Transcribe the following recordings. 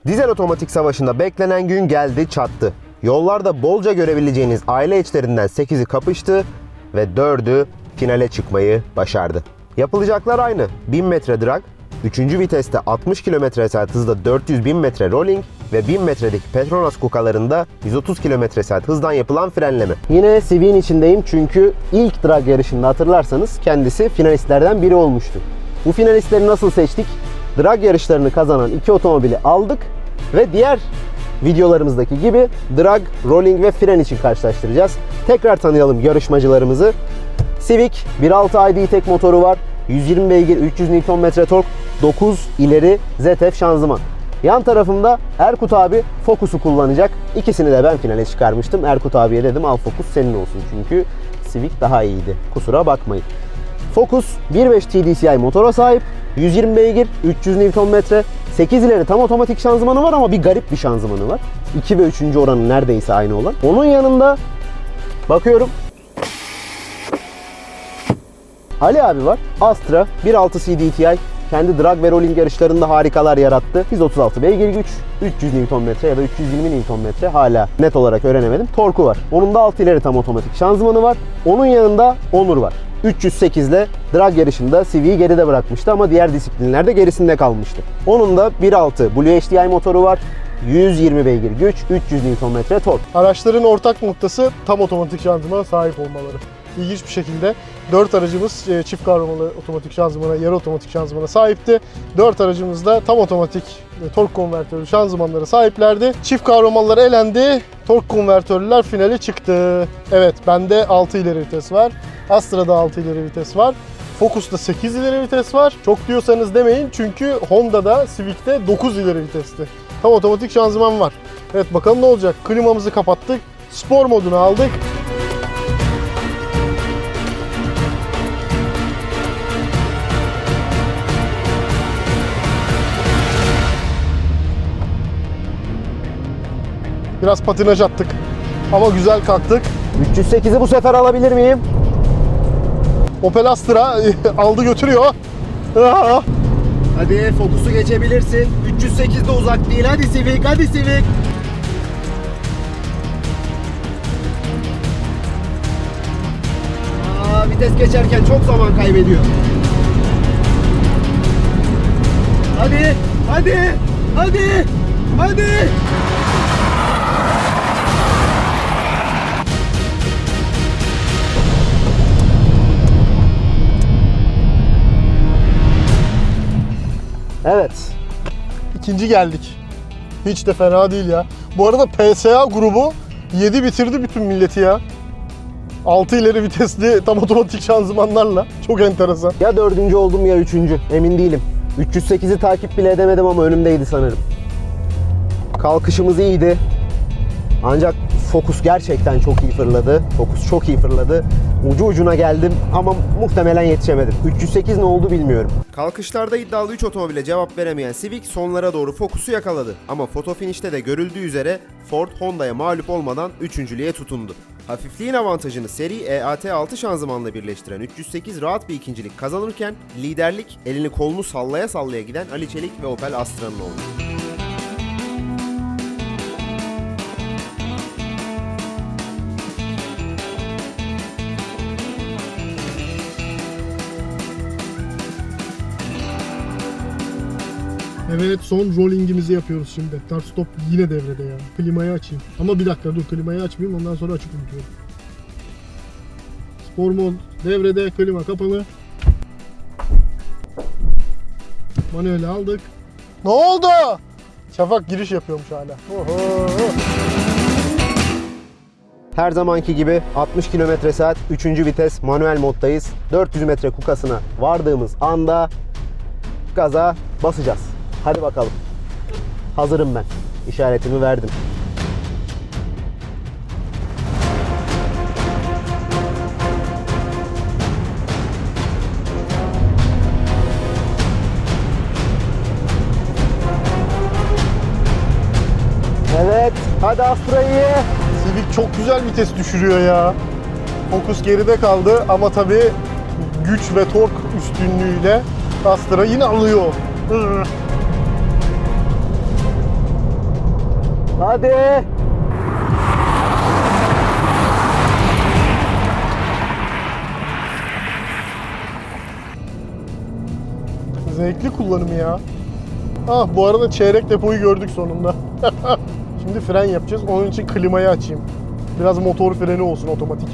Dizel otomatik savaşında beklenen gün geldi çattı. Yollarda bolca görebileceğiniz aile içlerinden 8'i kapıştı ve 4'ü finale çıkmayı başardı. Yapılacaklar aynı. 1000 metre drag, 3. viteste 60 km/s hızda 400.000 metre rolling ve 1000 metredeki Petronas kukalarında 130 km/s hızdan yapılan frenleme. Yine Civic'in içindeyim çünkü ilk drag yarışında hatırlarsanız kendisi finalistlerden biri olmuştu. Bu finalistleri nasıl seçtik? Drag yarışlarını kazanan 2 otomobili aldık ve diğer videolarımızdaki gibi drag, rolling ve fren için karşılaştıracağız. Tekrar tanıyalım yarışmacılarımızı. Civic 1.6 ID tek motoru var. 120 beygir, 300 Nm tork, 9 ileri ZF şanzıman. Yan tarafımda Erkut abi Focus'u kullanacak. İkisini de ben finale çıkarmıştım. Erkut abiye dedim al Focus senin olsun çünkü Civic daha iyiydi. Kusura bakmayın. Focus 1.5 TDCi motora sahip. 120 beygir, 300 Nm, 8 ileri tam otomatik şanzımanı var ama bir garip bir şanzımanı var. 2 ve 3. oranı neredeyse aynı olan. Onun yanında bakıyorum Ali abi var. Astra 1.6 CDTi. Kendi drag ve rolling yarışlarında harikalar yarattı. 136 beygir güç, 300 Nm ya da 320 Nm hala net olarak öğrenemedim. Torku var. Onun da 6 ileri tam otomatik şanzımanı var. Onun yanında Onur var. 308 ile drag yarışında Civic'i geride bırakmıştı ama diğer disiplinlerde gerisinde kalmıştı. Onun da 1.6 Blue HDI motoru var. 120 beygir güç, 300 Nm tork. Araçların ortak noktası tam otomatik şanzımana sahip olmaları. İlginç bir şekilde 4 aracımız çift kavramalı otomatik şanzımana, yarı otomatik şanzımana sahipti. 4 aracımız da tam otomatik tork konvertörlü şanzımanlara sahiplerdi. Çift kavramalılar elendi, tork konvertörlüler finale çıktı. Evet, bende 6 ileri vites var. Astra'da 6 ileri vites var. Focus'ta 8 ileri vites var. Çok diyorsanız demeyin çünkü Honda'da, Civic'te 9 ileri vitesli. Tam otomatik şanzıman var. Evet, bakalım ne olacak. Klimamızı kapattık. Spor modunu aldık. Biraz patinaj attık ama güzel kalktık. 308'i bu sefer alabilir miyim? Opel Astra aldı götürüyor. Hadi Focus'u geçebilirsin. 308 de uzak değil. Hadi Civic, hadi Civic. Vites geçerken çok zaman kaybediyor. Hadi, hadi, hadi, hadi. Evet. İkinci geldik. Hiç de fena değil ya. Bu arada PSA grubu 7 bitirdi bütün milleti ya. 6 ileri vitesli tam otomatik şanzımanlarla. Çok enteresan. Ya 4. oldum ya 3. Emin değilim. 308'i takip bile edemedim ama önümdeydi sanırım. Kalkışımız iyiydi. Ancak Focus gerçekten çok iyi fırladı. Focus çok iyi fırladı. Ucu ucuna geldim ama muhtemelen yetişemedim. 308 ne oldu bilmiyorum. Kalkışlarda iddialı 3 otomobile cevap veremeyen Civic sonlara doğru Focus'u yakaladı. Ama foto finişte de görüldüğü üzere Ford Honda'ya mağlup olmadan üçüncülüğe tutundu. Hafifliğin avantajını seri EAT6 şanzımanla birleştiren 308 rahat bir ikincilik kazanırken liderlik elini kolunu sallaya sallaya giden Ali Çelik ve Opel Astra'nın oldu. Evet, son rollingimizi yapıyoruz şimdi. Start stop yine devrede ya. Klimayı açayım. Ama bir dakika dur, klimayı açmayayım, ondan sonra açıp unutuyorum. Spor mod devrede, klima kapalı. Manueli aldık. Ne oldu? Şafak giriş yapıyormuş hala. Oho. Her zamanki gibi 60 km/s 3. vites manuel moddayız. 400 metre kukasına vardığımız anda gaza basacağız. Hadi bakalım. Hazırım ben. İşaretimi verdim. Hadi Astra'yı ye. Civic çok güzel vites düşürüyor ya. Focus geride kaldı ama tabii güç ve tork üstünlüğüyle Astra yine alıyor. Hadi. Zevkli kullanım ya. Ah, bu arada çeyrek depoyu gördük sonunda. Şimdi fren yapacağız. Onun için klimayı açayım. Biraz motor freni olsun otomatik.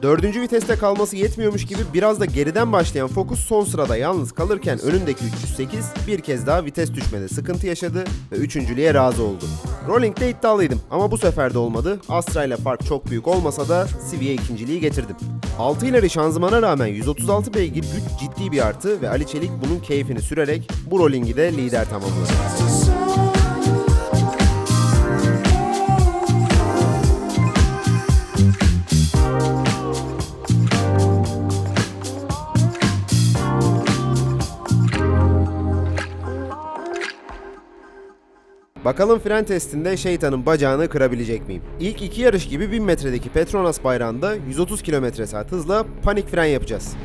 Dördüncü viteste kalması yetmiyormuş gibi biraz da geriden başlayan Focus son sırada yalnız kalırken önündeki 308 bir kez daha vites düşmede sıkıntı yaşadı ve üçüncülüğe razı oldu. Rolling'de iddialıydım ama bu sefer de olmadı. Astra ile fark çok büyük olmasa da Civi'ye ikinciliği getirdim. 6 ileri şanzımana rağmen 136 beygir güç ciddi bir artı ve Ali Çelik bunun keyfini sürerek bu Rolling'i de lider tamamladı. Bakalım fren testinde şeytanın bacağını kırabilecek miyim? İlk iki yarış gibi 1000 metredeki Petronas bayrağında 130 km/saat hızla panik fren yapacağız.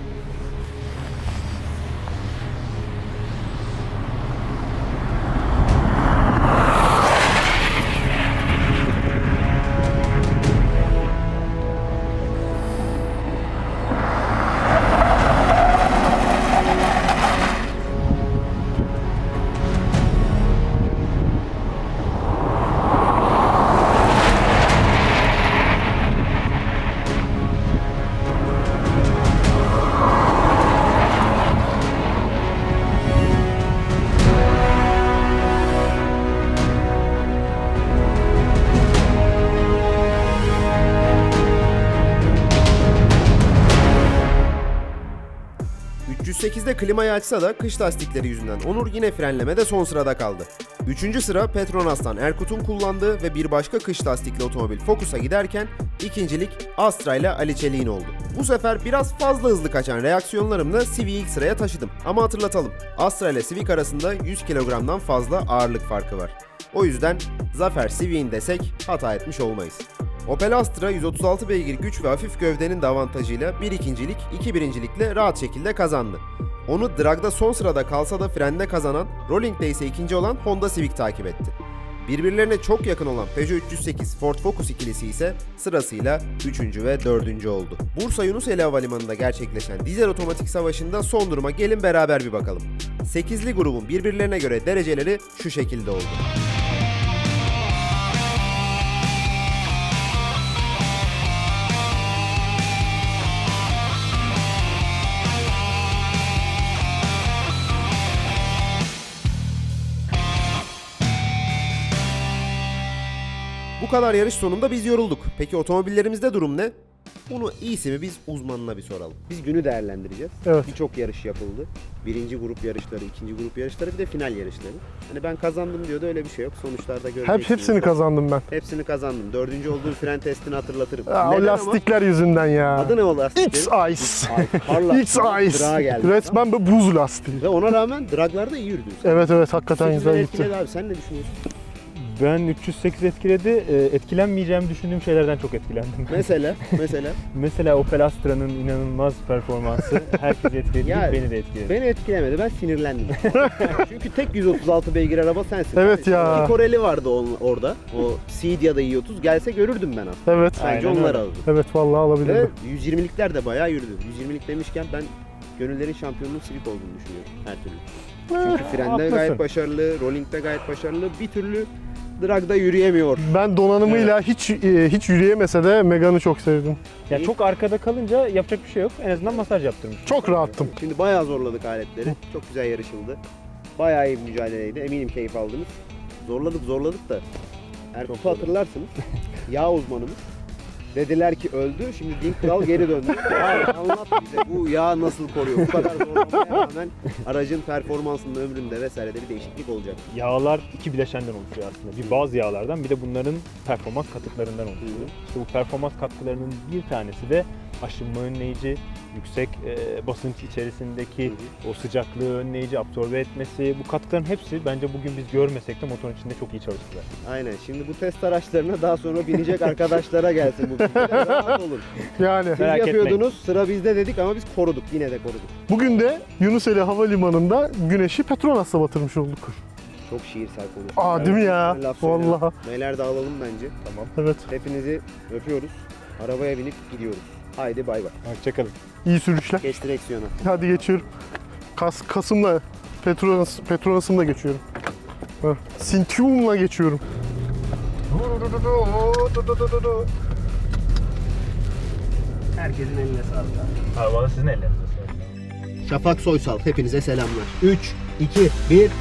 %8'de klimayı açsa da kış lastikleri yüzünden Onur yine frenlemede son sırada kaldı. Üçüncü sıra Petronas'tan Erkut'un kullandığı ve bir başka kış lastikli otomobil Focus'a giderken ikincilik Astra ile Ali Çelik'in oldu. Bu sefer biraz fazla hızlı kaçan reaksiyonlarımla Civic'i ilk sıraya taşıdım. Ama hatırlatalım, Astra ile Civic arasında 100 kilogramdan fazla ağırlık farkı var. O yüzden zafer Civic'in desek hata etmiş olmayız. Opel Astra 136 beygir güç ve hafif gövdenin de avantajıyla bir ikincilik, iki birincilikle rahat şekilde kazandı. Onu dragda son sırada kalsa da frende kazanan, Rolling'de ise ikinci olan Honda Civic takip etti. Birbirlerine çok yakın olan Peugeot 308 Ford Focus ikilisi ise sırasıyla 3. ve 4. oldu. Bursa Yunuseli Havalimanı'nda gerçekleşen dizel otomatik savaşında son duruma gelin beraber bir bakalım. 8'li grubun birbirlerine göre dereceleri şu şekilde oldu. Bu kadar yarış sonunda biz yorulduk. Peki otomobillerimizde durum ne? Bunu iyisi mi biz uzmanına bir soralım. Biz günü değerlendireceğiz. Evet. Birçok yarış yapıldı. Birinci grup yarışları, ikinci grup yarışları, bir de final yarışları. Hani ben kazandım diyordu, öyle bir şey yok. Sonuçlarda göreceksiniz. Hepsini kazandım ben. Hepsini kazandım. Dördüncü olduğum fren testini hatırlatırım. Ya, o Neden lastikler yüzünden ya. ama? Adı ne o lastiklerin? X-Ice. Kar lastiği. X-Ice. Drağa geldi. Resmen bir buz lastiği. Ve ona rağmen draglarda iyi yürüdün. Evet hakikaten 8'den güzel gitti. etkiledi abi. Sen ne düşünüyorsun? Ben 308 etkiledi. Etkilenmeyeceğimi düşündüğüm şeylerden çok etkilendim. Mesela Opel Astra'nın inanılmaz performansı herkesi etkiledi, Ya, beni de etkiledi. beni etkilemedi. Ben sinirlendim. Çünkü tek 136 beygir araba sensin. Evet ya. İki Koreli vardı orada. O Seed ya da i30. Gelse görürdüm ben aslında. Evet. Bence Aynen onlar öyle. aldı. Evet vallahi Ve alabilirdim. 120'likler de bayağı yürüdü. 120'lik demişken ben gönüllerin şampiyonunun Civic olduğunu düşünüyorum her türlü. Çünkü frende haklısın. gayet başarılı, rolling'de gayet başarılı. Bir türlü dragda yürüyemiyor. Ben donanımıyla hiç yürüyemese de Megane'ı çok sevdim. Ya çok arkada kalınca yapacak bir şey yok. En azından masaj yaptırmış. Çok rahattım. Şimdi bayağı zorladık aletleri. Çok güzel yarışıldı. Bayağı iyi bir mücadeleydi. Eminim keyif aldınız. Zorladık da. Erkut'u hatırlarsınız. Yağ uzmanımız. Dediler ki öldü. Şimdi Din Kral geri döndü. Abi anlat bize bu yağ nasıl koruyor? Bu kadar zorlamaya rağmen aracın performansında, ömründe vesairede bir değişiklik olacak. Yağlar iki bileşenden oluşuyor aslında. Bir bazı yağlardan, bir de bunların performans katıklarından oluşuyor. İşte bu performans katkılarının bir tanesi de aşınma önleyici, yüksek basınç içerisindeki o sıcaklığı önleyici, absorbe etmesi, bu katkıların hepsi bence bugün biz görmesek de motorun içinde çok iyi çalıştılar. Aynen. Şimdi bu test araçlarına daha sonra binecek arkadaşlara gelsin bu bilgiler. Rahat olun. Yani Siz Merak yapıyordunuz, sıra bizde dedik ama biz koruduk. Yine de koruduk. bugün de Yunuseli Havalimanı'nda güneşi Petronas'la batırmış olduk. Çok şiirsel konuştuk. Aa değil mi ya? Laf söyleme. Vallahi. Beyler de alalım bence. Tamam. Evet. Hepinizi öpüyoruz. Arabaya binip gidiyoruz. Haydi bay bay. Hoşçakalın. İyi sürüşler. Geç direksiyona. Hadi geçiyorum. Kasım'la Petronas'ımla geçiyorum. Ha, Sintium'la geçiyorum. Herkesin eline sağlık. Arabada sizin ellerinize sağlık. Şafak Soysal. Hepinize selamlar. 3, 2, 1.